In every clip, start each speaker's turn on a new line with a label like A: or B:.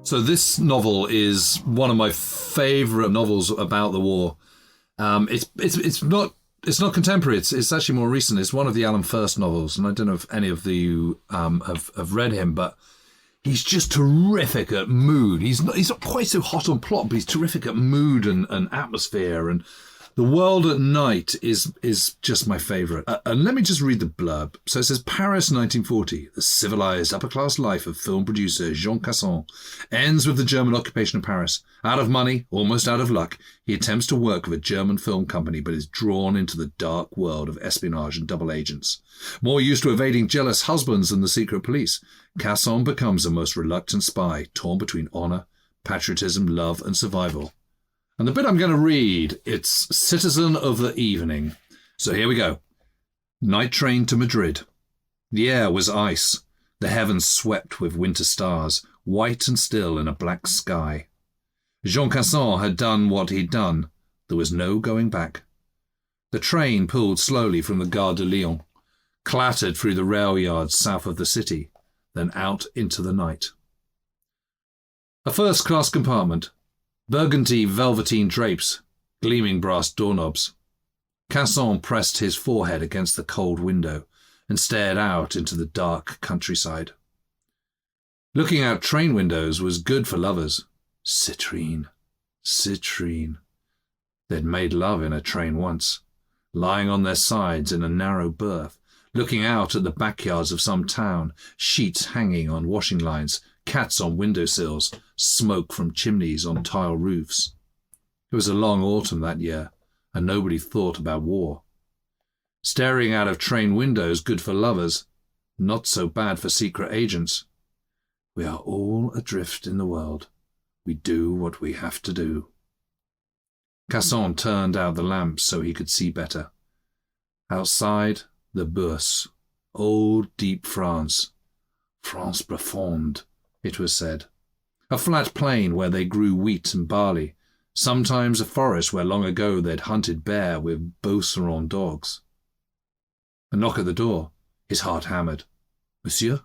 A: So this novel is one of my favourite novels about the war. It's not contemporary. It's actually more recent. It's one of the Alan Furst novels, and I don't know if any of you have read him, but he's just terrific at mood. He's not quite so hot on plot, but he's terrific at mood and atmosphere. And The World at Night is just my favourite. And let me just read the blurb. So it says, Paris 1940, the civilised upper-class life of film producer Jean Casson ends with the German occupation of Paris. Out of money, almost out of luck, he attempts to work with a German film company but is drawn into the dark world of espionage and double agents. More used to evading jealous husbands than the secret police, Casson becomes a most reluctant spy, torn between honour, patriotism, love and survival. And the bit I'm going to read, it's Citizen of the Evening. So here we go. Night train to Madrid. The air was ice. The heavens swept with winter stars, white and still in a black sky. Jean Casson had done what he'd done. There was no going back. The train pulled slowly from the Gare de Lyon, clattered through the rail yards south of the city, then out into the night. A first-class compartment. Burgundy velveteen drapes, gleaming brass doorknobs. Casson pressed his forehead against the cold window and stared out into the dark countryside. Looking out train windows was good for lovers. Citrine. They'd made love in a train once, lying on their sides in a narrow berth, looking out at the backyards of some town, sheets hanging on washing lines, cats on windowsills, smoke from chimneys on tile roofs. It was a long autumn that year, and nobody thought about war. Staring out of train windows, good for lovers, not so bad for secret agents. We are all adrift in the world. We do what we have to do. Casson turned out the lamp so he could see better. Outside, the Bourse, old deep France. France profonde, it was said. A flat plain where they grew wheat and barley, sometimes a forest where long ago they'd hunted bear with Beauceron dogs. A knock at the door. His heart hammered. Monsieur?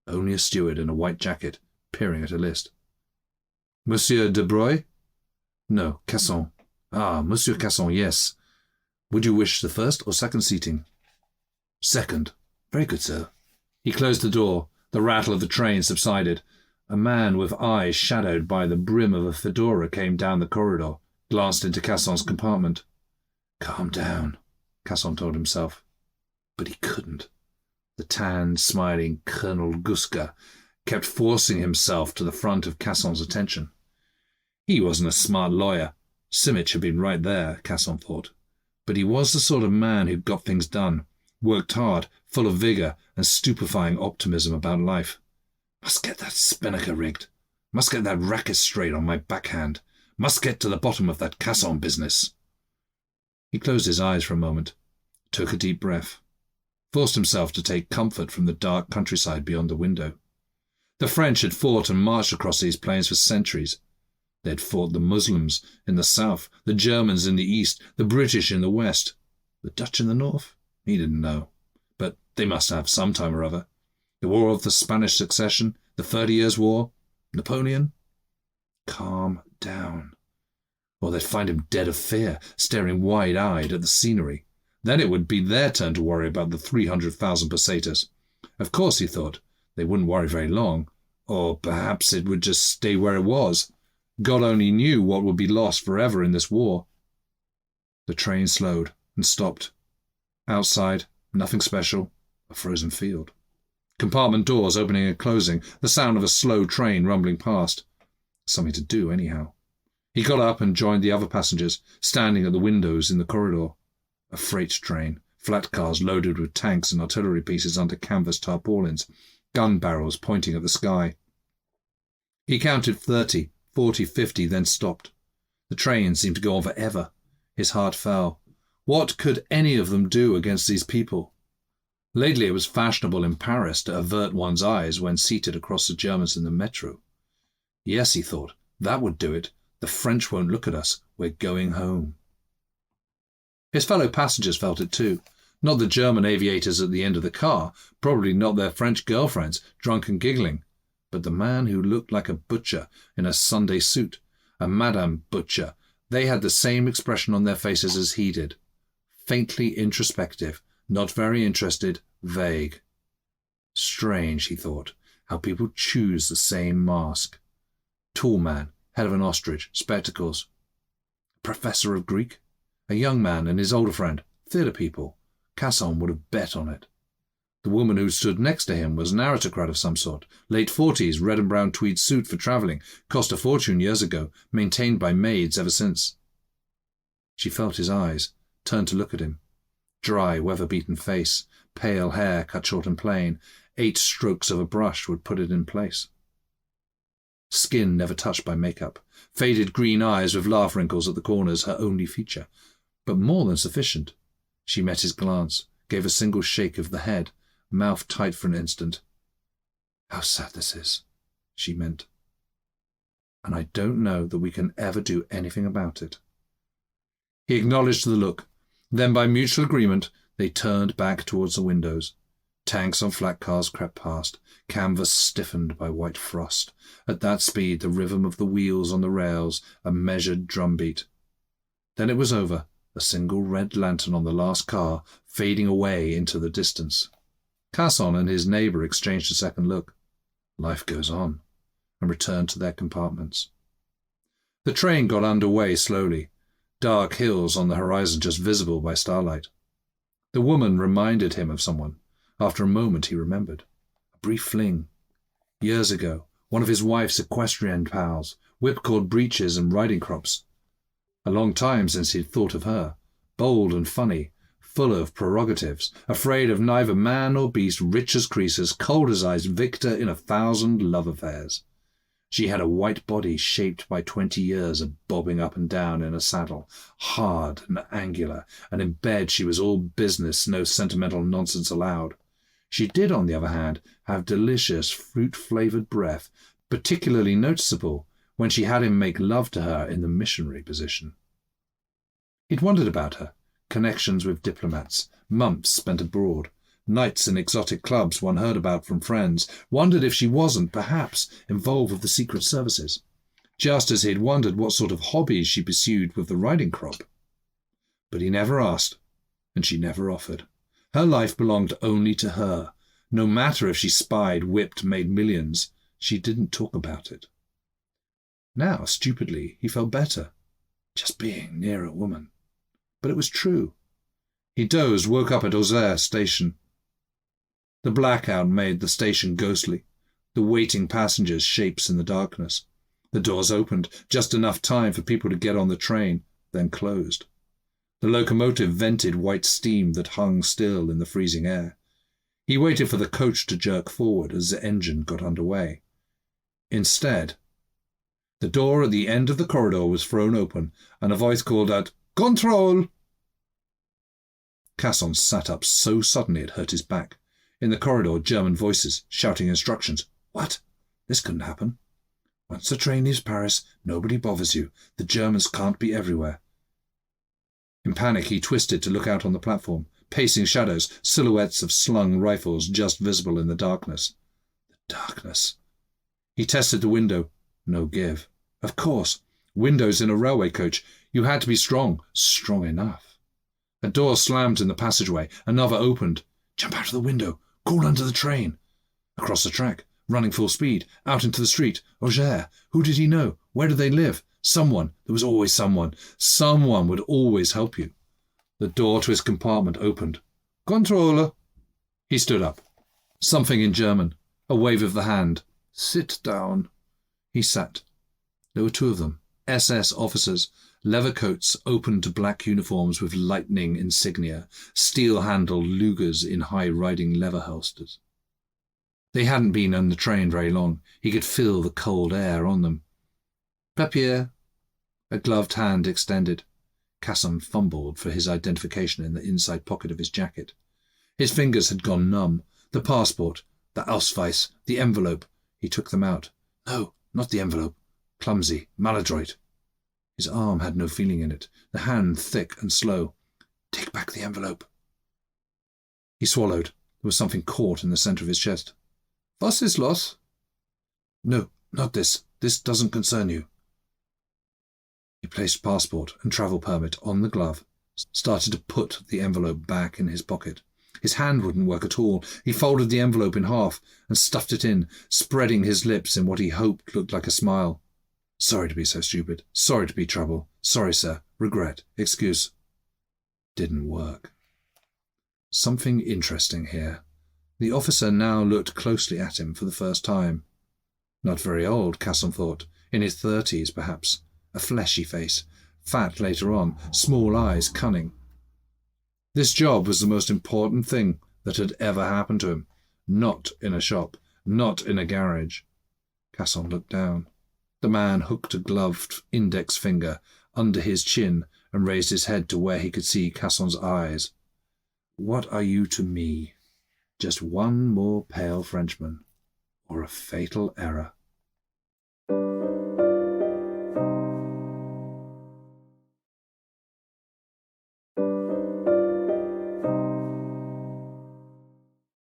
A: Only a steward in a white jacket, peering at a list. Monsieur de Broglie? No, Casson. Ah, Monsieur Casson, yes. Would you wish the first or second seating? Second. Very good, sir. He closed the door. The rattle of the train subsided. A man with eyes shadowed by the brim of a fedora came down the corridor, glanced into Casson's compartment. Calm down, Casson told himself. But he couldn't. The tanned, smiling Colonel Guska kept forcing himself to the front of Casson's attention. He wasn't a smart lawyer. Simic had been right there, Casson thought. But he was the sort of man who got things done, worked hard, full of vigour and stupefying optimism about life. Must get that spinnaker rigged. Must get that racket straight on my backhand. Must get to the bottom of that Casson business. He closed his eyes for a moment, took a deep breath, forced himself to take comfort from the dark countryside beyond the window. The French had fought and marched across these plains for centuries. They had fought the Muslims in the south, the Germans in the east, the British in the west. The Dutch in the north? He didn't know. But they must have some time or other. The War of the Spanish Succession, the 30 Years' War, Napoleon. Calm down. Or they'd find him dead of fear, staring wide-eyed at the scenery. Then it would be their turn to worry about the 300,000 pesetas. Of course, he thought, they wouldn't worry very long. Or perhaps it would just stay where it was. God only knew what would be lost forever in this war. The train slowed and stopped. Outside, nothing special, a frozen field. Compartment doors opening and closing, the sound of a slow train rumbling past. Something to do, anyhow. He got up and joined the other passengers, standing at the windows in the corridor. A freight train, flat cars loaded with tanks and artillery pieces under canvas tarpaulins, gun barrels pointing at the sky. He counted 30, 40, 50, then stopped. The train seemed to go on forever. His heart fell. What could any of them do against these people? Lately it was fashionable in Paris to avert one's eyes when seated across the Germans in the metro. Yes, he thought, that would do it. The French won't look at us. We're going home. His fellow passengers felt it too. Not the German aviators at the end of the car, probably not their French girlfriends, drunk and giggling. But the man who looked like a butcher in a Sunday suit, a Madame Butcher, they had the same expression on their faces as he did. Faintly introspective, not very interested, vague. Strange, he thought, how people choose the same mask. Tall man, head of an ostrich, spectacles. Professor of Greek? A young man and his older friend, theatre people. Casson would have bet on it. The woman who stood next to him was an aristocrat of some sort, late 40s, red and brown tweed suit for travelling, cost a fortune years ago, maintained by maids ever since. She felt his eyes, turned to look at him. Dry, weather-beaten face, pale hair cut short and plain, 8 strokes of a brush would put it in place. Skin never touched by makeup, faded green eyes with laugh wrinkles at the corners, her only feature, but more than sufficient. She met his glance, gave a single shake of the head, mouth tight for an instant. How sad this is, she meant. And I don't know that we can ever do anything about it. He acknowledged the look. Then, by mutual agreement, they turned back towards the windows. Tanks on flat cars crept past, canvas stiffened by white frost. At that speed, the rhythm of the wheels on the rails, a measured drumbeat. Then it was over, a single red lantern on the last car, fading away into the distance. Casson and his neighbour exchanged a second look. Life goes on, and returned to their compartments. The train got under way slowly, dark hills on the horizon just visible by starlight. The woman reminded him of someone. After a moment he remembered. A brief fling. Years ago, one of his wife's equestrian pals, whipcord breeches and riding crops. A long time since he'd thought of her, bold and funny, full of prerogatives, afraid of neither man nor beast, rich as Croesus, cold as ice, victor in 1,000 love affairs. She had a white body shaped by 20 years of bobbing up and down in a saddle, hard and angular, and in bed she was all business, no sentimental nonsense allowed. She did, on the other hand, have delicious fruit-flavoured breath, particularly noticeable when she had him make love to her in the missionary position. He'd wondered about her. Connections with diplomats, months spent abroad, nights in exotic clubs one heard about from friends, wondered if she wasn't, perhaps, involved with the secret services, just as he'd wondered what sort of hobbies she pursued with the riding crop. But he never asked, and she never offered. Her life belonged only to her. No matter if she spied, whipped, made millions, she didn't talk about it. Now, stupidly, he felt better, just being near a woman. But it was true. He dozed, woke up at Auxerre station. The blackout made the station ghostly, the waiting passengers shapes in the darkness. The doors opened, just enough time for people to get on the train, then closed. The locomotive vented white steam that hung still in the freezing air. He waited for the coach to jerk forward as the engine got under way. Instead, the door at the end of the corridor was thrown open, and a voice called out, "Control!" Casson sat up so suddenly it hurt his back. In the corridor, German voices, shouting instructions. What? This couldn't happen. Once the train leaves Paris, nobody bothers you. The Germans can't be everywhere. In panic, he twisted to look out on the platform. Pacing shadows, silhouettes of slung rifles just visible in the darkness. The darkness. He tested the window. No give. Of course. Windows in a railway coach. You had to be strong. Strong enough. A door slammed in the passageway. Another opened. Jump out of the window. Crawl under the train. Across the track. Running full speed. Out into the street. Auxerre. Who did he know? Where did they live? Someone. There was always someone. Someone would always help you. The door to his compartment opened. Controller. He stood up. Something in German. A wave of the hand. Sit down. He sat. There were 2 of them. SS officers. Leather coats open to black uniforms with lightning insignia. Steel-handled Lugers in high-riding leather holsters. They hadn't been on the train very long. He could feel the cold air on them. Papier. A gloved hand extended. Casson fumbled for his identification in the inside pocket of his jacket. His fingers had gone numb. The passport, the Ausweis, the envelope. He took them out. No, not the envelope. Clumsy, maladroit. His arm had no feeling in it, the hand thick and slow. Take back the envelope. He swallowed. There was something caught in the centre of his chest. Was ist los? No, not this. This doesn't concern you. He placed passport and travel permit on the glove, started to put the envelope back in his pocket. His hand wouldn't work at all. He folded the envelope in half and stuffed it in, spreading his lips in what he hoped looked like a smile. Sorry to be so stupid. Sorry to be trouble. Sorry, sir. Regret. Excuse. Didn't work. Something interesting here. The officer now looked closely at him for the first time. Not very old, Casson thought. In his 30s, perhaps. A fleshy face. Fat later on. Small eyes, cunning. This job was the most important thing that had ever happened to him. Not in a shop. Not in a garage. Casson looked down. The man hooked a gloved index finger under his chin and raised his head to where he could see Casson's eyes. What are you to me? Just one more pale Frenchman, or a fatal error.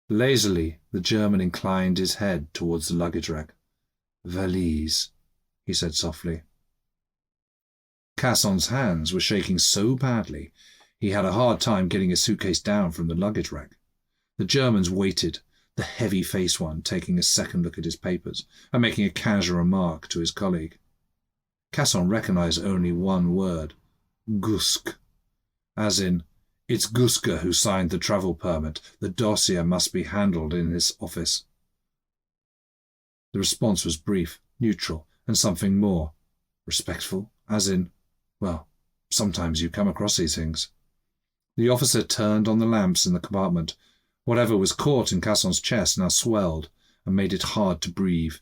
A: Lazily, the German inclined his head towards the luggage rack. Valise, he said softly. Casson's hands were shaking so badly he had a hard time getting his suitcase down from the luggage rack. The Germans waited, the heavy-faced one taking a second look at his papers and making a casual remark to his colleague. Casson recognized only one word, Gusk, as in, it's Guska who signed the travel permit. The dossier must be handled in his office. The response was brief, neutral, and something more. Respectful, as in, well, sometimes you come across these things. The officer turned on the lamps in the compartment. Whatever was caught in Casson's chest now swelled and made it hard to breathe.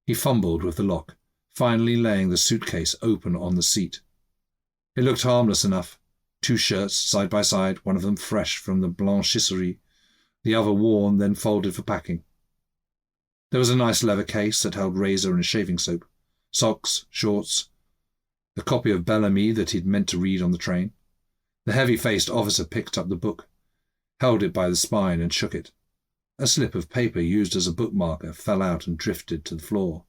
A: He fumbled with the lock, finally laying the suitcase open on the seat. It looked harmless enough. 2 shirts, side by side, one of them fresh from the blanchisserie, the other worn, then folded for packing. There was a nice leather case that held razor and shaving soap, socks, shorts, the copy of Bellamy that he'd meant to read on the train. The heavy-faced officer picked up the book, held it by the spine and shook it. A slip of paper used as a bookmarker fell out and drifted to the floor.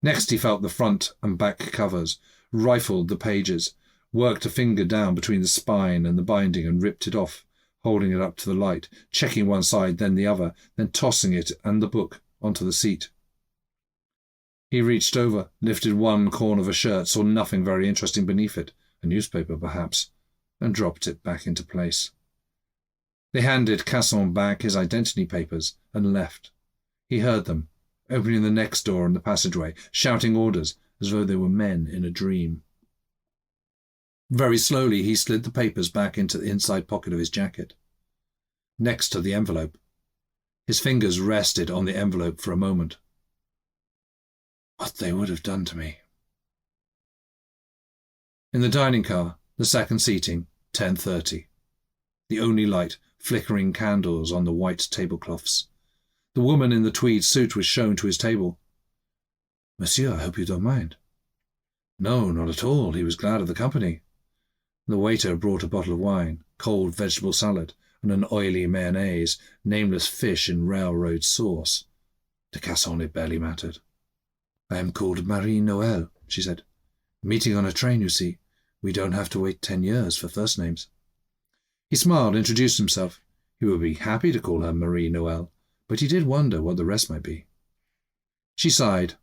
A: Next he felt the front and back covers, rifled the pages, worked a finger down between the spine and the binding and ripped it off, holding it up to the light, checking one side, then the other, then tossing it and the book onto the seat. He reached over, lifted one corner of a shirt, saw nothing very interesting beneath it, a newspaper perhaps, and dropped it back into place. They handed Casson back his identity papers and left. He heard them, opening the next door in the passageway, shouting orders as though they were men in a dream. Very slowly he slid the papers back into the inside pocket of his jacket, next to the envelope. His fingers rested on the envelope for a moment. What they would have done to me. In the dining car, the second seating, 10:30. The only light, flickering candles on the white tablecloths. The woman in the tweed suit was shown to his table. Monsieur, I hope you don't mind. No, not at all. He was glad of the company. The waiter brought a bottle of wine, cold vegetable salad, and an oily mayonnaise, nameless fish in railroad sauce. To Casson it barely mattered. I am called Marie Noël, she said. Meeting on a train, you see. We don't have to wait 10 years for first names. He smiled, introduced himself. He would be happy to call her Marie Noël, but he did wonder what the rest might be. She sighed.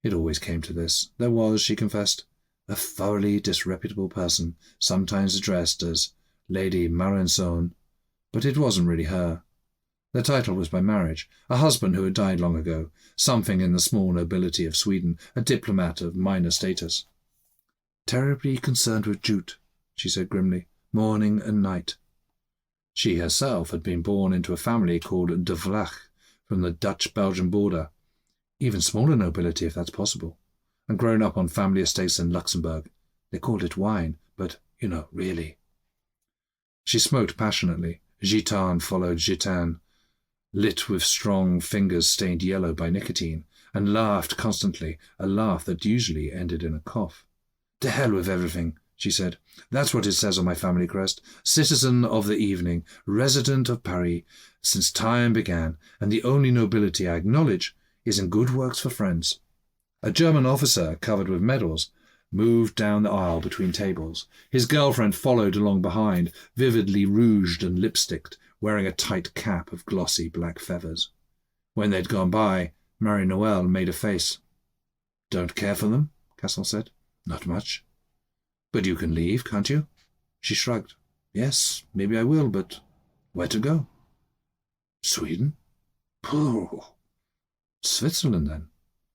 A: It always came to this. There was, she confessed, a thoroughly disreputable person, sometimes addressed as Lady Marenson, but it wasn't really her. The title was by marriage, a husband who had died long ago, something in the small nobility of Sweden, a diplomat of minor status. Terribly concerned with jute, she said grimly, morning and night. She herself had been born into a family called de Vlach, from the Dutch-Belgian border, even smaller nobility if that's possible, and grown up on family estates in Luxembourg. They called it wine, but, really. She smoked passionately. Gitane followed gitane, lit with strong fingers stained yellow by nicotine, and laughed constantly, a laugh that usually ended in a cough. To hell with everything, she said. That's what it says on my family crest. Citizen of the evening, resident of Paris, since time began, and the only nobility I acknowledge is in good works for friends." A German officer, covered with medals, moved down the aisle between tables. His girlfriend followed along behind, vividly rouged and lipsticked, wearing a tight cap of glossy black feathers. When they'd gone by, Marie-Noël made a face. "Don't care for them?" Casson said. "Not much." "But you can leave, can't you?" She shrugged. "Yes, maybe I will, but where to go?" "Sweden?" "Pooh." "Switzerland, then?"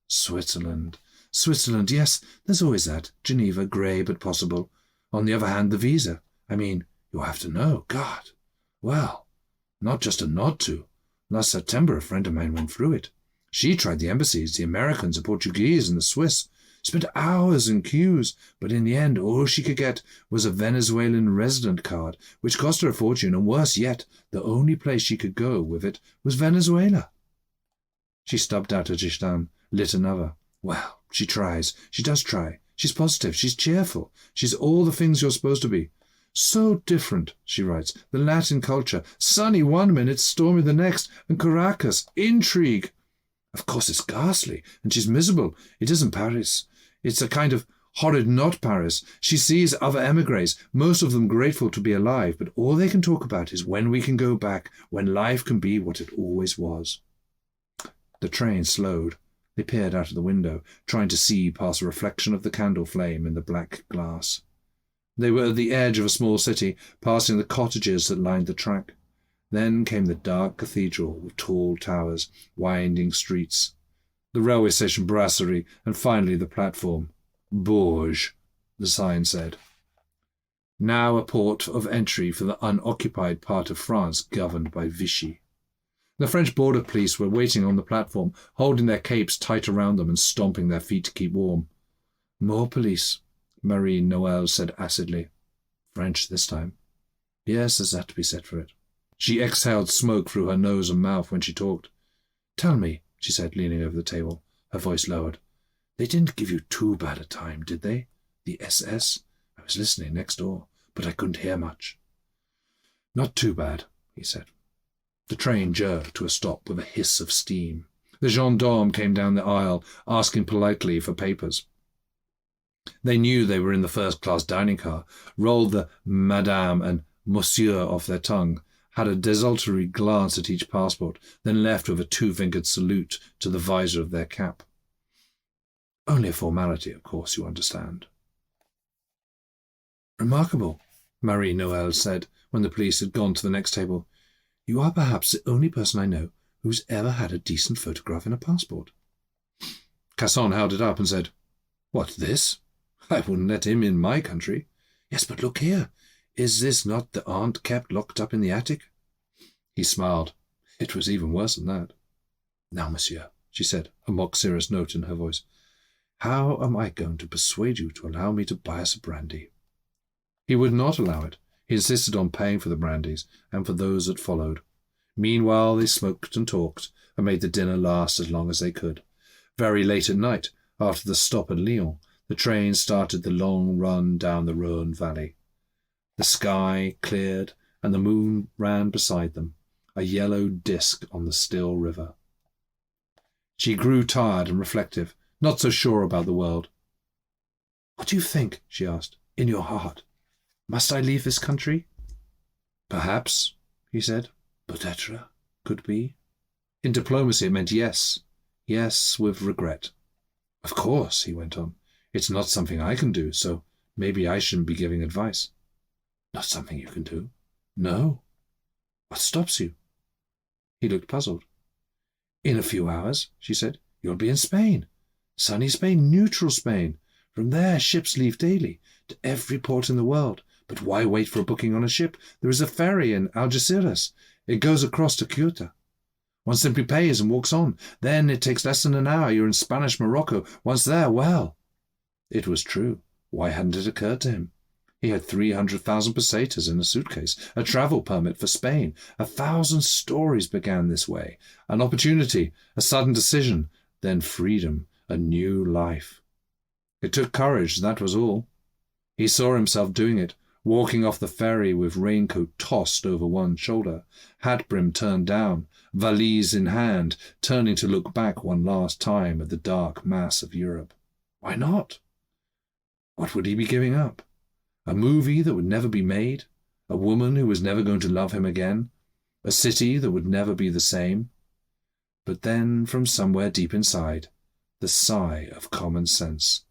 A: "Switzerland. Switzerland, yes, there's always that. Geneva, grey but possible. On the other hand, the visa. I mean, you have to know. God. Well, not just a nod to. Last September, a friend of mine went through it. She tried the embassies, the Americans, the Portuguese, and the Swiss. Spent hours in queues, but in the end, all she could get was a Venezuelan resident card, which cost her a fortune, and worse yet, the only place she could go with it was Venezuela. She stubbed out a Gistan, lit another. Well, she tries. She does try. She's positive. She's cheerful. She's all the things you're supposed to be. So different, she writes. The Latin culture. Sunny one minute, stormy the next. And Caracas. Intrigue. Of course it's ghastly, and she's miserable. It isn't Paris. It's a kind of horrid not Paris. She sees other emigres, most of them grateful to be alive, but all they can talk about is when we can go back, when life can be what it always was. The train slowed. They peered out of the window, trying to see past the reflection of the candle flame in the black glass. They were at the edge of a small city, passing the cottages that lined the track. Then came the dark cathedral with tall towers, winding streets, the railway station brasserie, and finally the platform. Bourges, the sign said. Now a port of entry for the unoccupied part of France governed by Vichy. The French border police were waiting on the platform, holding their capes tight around them and stomping their feet to keep warm. More police, Marie-Noël said acidly. French this time. Yes, there's that to be said for it. She exhaled smoke through her nose and mouth when she talked. Tell me, she said, leaning over the table, her voice lowered. They didn't give you too bad a time, did they? The SS? I was listening next door, but I couldn't hear much. Not too bad, he said. The train jerked to a stop with a hiss of steam. The gendarme came down the aisle, asking politely for papers. They knew they were in the first-class dining car, rolled the Madame and Monsieur off their tongue, had a desultory glance at each passport, then left with a two-fingered salute to the visor of their cap. Only a formality, of course, you understand. Remarkable, Marie-Noël said when the police had gone to the next table. You are perhaps the only person I know who's ever had a decent photograph in a passport. Casson held it up and said, What, this? I wouldn't let him in my country. Yes, but look here. Is this not the aunt kept locked up in the attic? He smiled. It was even worse than that. Now, monsieur, she said, a mock serious note in her voice, how am I going to persuade you to allow me to buy us a brandy? He would not allow it. He insisted on paying for the brandies and for those that followed. Meanwhile, they smoked and talked and made the dinner last as long as they could. Very late at night, after the stop at Lyon, the train started the long run down the Rhone valley. The sky cleared, and the moon ran beside them, a yellow disk on the still river. She grew tired and reflective, not so sure about the world. What do you think, she asked, in your heart? Must I leave this country? Perhaps, he said. Peut-être, could be. In diplomacy it meant yes. Yes, with regret. Of course, he went on. It's not something I can do, so maybe I shouldn't be giving advice. Not something you can do? No. What stops you? He looked puzzled. In a few hours, she said, you'll be in Spain. Sunny Spain, neutral Spain. From there, ships leave daily to every port in the world. But why wait for a booking on a ship? There is a ferry in Algeciras. It goes across to Ceuta. One simply pays and walks on. Then it takes less than an hour. You're in Spanish Morocco. Once there, well. It was true. Why hadn't it occurred to him? He had 300,000 pesetas in a suitcase, a travel permit for Spain. 1,000 stories began this way. An opportunity, a sudden decision, then freedom, a new life. It took courage, that was all. He saw himself doing it, walking off the ferry with raincoat tossed over one shoulder, hat brim turned down, valise in hand, turning to look back one last time at the dark mass of Europe. Why not? What would he be giving up? A movie that would never be made? A woman who was never going to love him again? A city that would never be the same? But then, from somewhere deep inside, the sigh of common sense.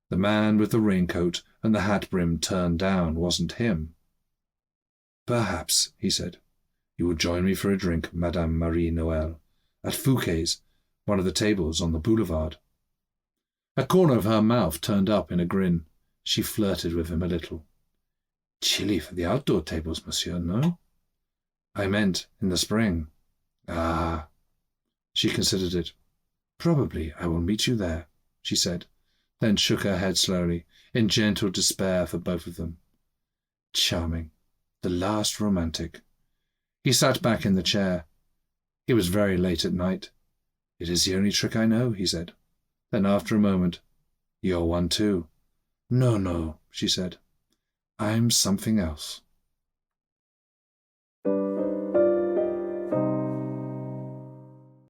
A: The man with the raincoat and the hat brim turned down wasn't him. "Perhaps," he said, "you will join me for a drink, Madame Marie-Noël, at Fouquet's, one of the tables on the boulevard." A corner of her mouth turned up in a grin. She flirted with him a little. "Chilly for the outdoor tables, monsieur, no?" "I meant in the spring." "Ah." She considered it. "Probably I will meet you there," she said, then shook her head slowly, in gentle despair for both of them. Charming. The last romantic. He sat back in the chair. It was very late at night. "It is the only trick I know," he said. Then after a moment, "You're one too." "No, no," she said. "I'm something else."